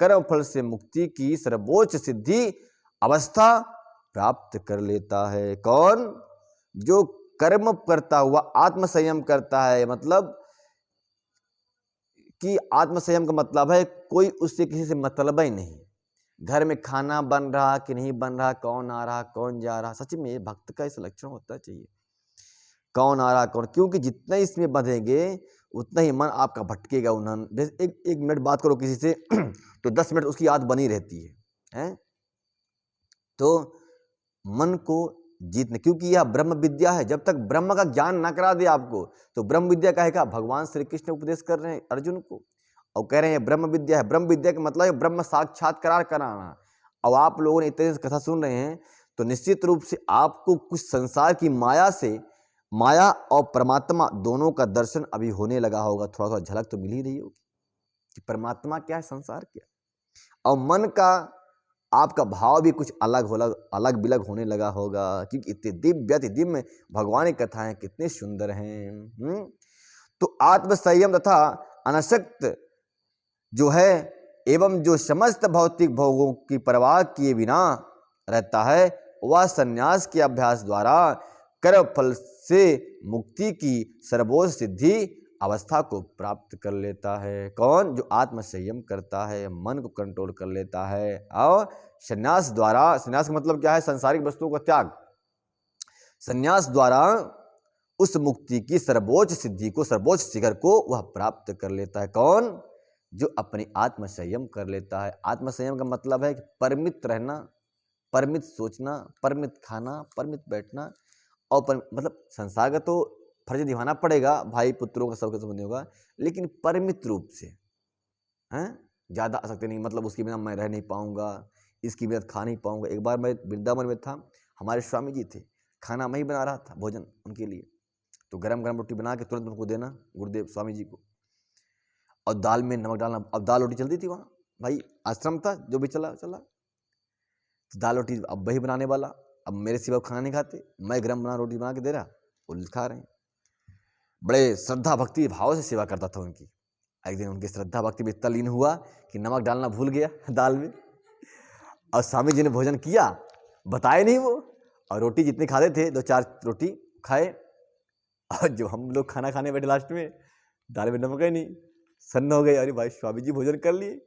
Speaker 1: कर्म फल से मुक्ति की सर्वोच्च सिद्धि अवस्था प्राप्त कर लेता है। कौन? जो कर्म करता हुआ आत्म संयम करता है। मतलब कि आत्म संयम का मतलब है कोई उससे किसी से मतलब ही नहीं। घर में खाना बन रहा कि नहीं बन रहा, कौन आ रहा कौन जा रहा, सच में भक्त का इस लक्षण होता चाहिए। कौन आ रहा कौन, क्योंकि जितना इसमें बंधेंगे उतना ही मन आपका भटकेगा। उन्होंने एक मिनट बात करो किसी से तो 10 मिनट उसकी याद बनी रहती है? तो मन को जीतने, क्योंकि यह ब्रह्म विद्या है। जब तक ब्रह्म का ज्ञान ना करा दे आपको, तो ब्रह्म विद्या कहेगा। भगवान श्री कृष्ण उपदेश कर रहे हैं अर्जुन को और कह रहे हैं ब्रह्म विद्या है। ब्रह्म विद्या का मतलब है ब्रह्म साक्षात्कार कराना। अब आप लोगों ने इतने कथा सुन रहे हैं तो निश्चित रूप से आपको कुछ संसार की माया से, माया और परमात्मा दोनों का दर्शन अभी होने लगा होगा। थोड़ा थोड़ा झलक तो मिल ही रही होगी कि परमात्मा क्या है, संसार क्या। और मन का आपका भाव भी कुछ अलग बिलग होने लगा होगा, क्योंकि इतने दिव्य भगवान की कथाएं कितने सुंदर हैं। तो आत्म संयम तथा अनासक्त जो है एवं जो समस्त भौतिक भोगों की परवाह किए बिना रहता है, वह संन्यास के अभ्यास द्वारा कर्म फल से मुक्ति की सर्वोच्च सिद्धि अवस्था को प्राप्त कर लेता है। कौन? जो आत्म संयम करता है, मन को कंट्रोल कर लेता है और संन्यास द्वारा, संन्यास का मतलब क्या है? संसारिक वस्तुओं का त्याग। संन्यास द्वारा उस मुक्ति की सर्वोच्च सिद्धि को, सर्वोच्च शिखर को वह प्राप्त कर लेता है। कौन? जो अपनी आत्म संयम कर लेता है। आत्म संयम का मतलब है कि परिमित रहना, परिमित सोचना, परिमित खाना, परिमित बैठना और मतलब संसार का तो फर्ज निभाना पड़ेगा, भाई पुत्रों का सबके संबंधी होगा, लेकिन परिमित रूप से, हैं? ज़्यादा आसक्ति नहीं। मतलब उसके बिना मैं रह नहीं पाऊंगा, इसकी बिना खा नहीं पाऊंगा। एक बार मैं वृंदावन में था, हमारे स्वामी जी थे, खाना मैं ही बना रहा था भोजन उनके लिए। तो गरम गरम रोटी बना के तुरंत उनको देना, गुरुदेव स्वामी जी को, और दाल में नमक डालना। अब दाल रोटी चलती थी वहाँ, भाई आश्रम था, जो भी चला चला। तो दाल रोटी अब वही बनाने वाला, अब मेरे सिवा खाना नहीं खाते, मैं गरम बना रोटी बना के दे रहा, वो खा रहे हैं। बड़े श्रद्धा भक्ति भाव से सेवा करता था उनकी। एक दिन उनकी श्रद्धा भक्ति में इतना लीन हुआ कि नमक डालना भूल गया दाल में, और स्वामी जी ने भोजन किया, बताए नहीं वो, और रोटी जितनी खाते थे 2-4 रोटी खाए, और जो हम लोग खाना खाने बैठे लास्ट में, दाल में नमक ही नहीं, सन्न हो गए। अरे भाई स्वामी जी भोजन कर लिए,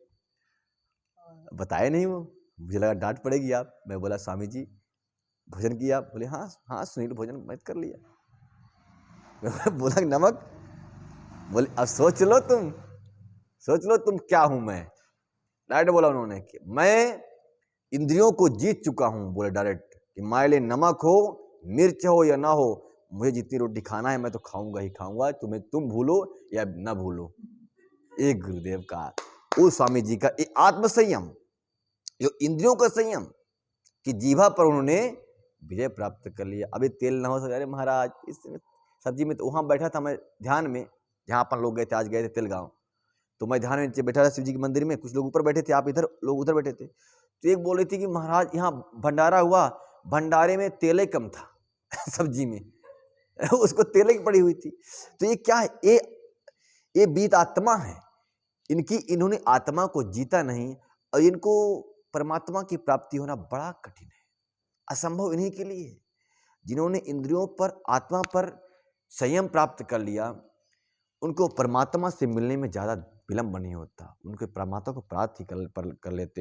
Speaker 1: बताए नहीं वो। मुझे लगा डांट पड़ेगी आप। मैं बोला स्वामी जी भोजन किया? बोले हाँ हाँ सुनील भोजन मैं कर लिया। मैं बोला नमक? बोले अब सोच लो तुम क्या हूं मैं। डायरेक्ट बोला उन्होंने कि मैं इंद्रियों को जीत चुका हूं। बोले डायरेक्ट कि मायले नमक हो, मिर्च हो या ना हो, मुझे जितनी रोटी खाना है मैं तो खाऊंगा ही खाऊंगा, तुम्हें तुम भूलो या ना भूलो। एक गुरुदेव का, वो स्वामी जी का आत्मसंयम, जो इंद्रियों का संयम कि जीवा पर उन्होंने विजय प्राप्त कर लिया। अभी तेल ना हो सके, अरे महाराज इस सब्जी में, तो वहाँ बैठा था मैं ध्यान में, जहाँ अपन लोग गए थे, आज गए थे तेलगांव, तो मैं ध्यान में बैठा था शिव जी के मंदिर में। कुछ लोग ऊपर बैठे थे, आप इधर, लोग उधर बैठे थे। तो एक बोल रही थी कि महाराज यहाँ भंडारा हुआ, भंडारे में तेल कम था सब्जी में उसको तेल की पड़ी हुई थी। तो ये क्या है? ये बीत आत्मा है इनकी, इन्होंने आत्मा को जीता नहीं, और इनको परमात्मा की प्राप्ति होना बड़ा कठिन है, असंभव इन्हीं के लिए। जिन्होंने इंद्रियों पर, आत्मा पर संयम प्राप्त कर लिया, उनको परमात्मा से मिलने में ज़्यादा विलंब नहीं होता, उनके परमात्मा को प्राप्त ही कर लेते हैं।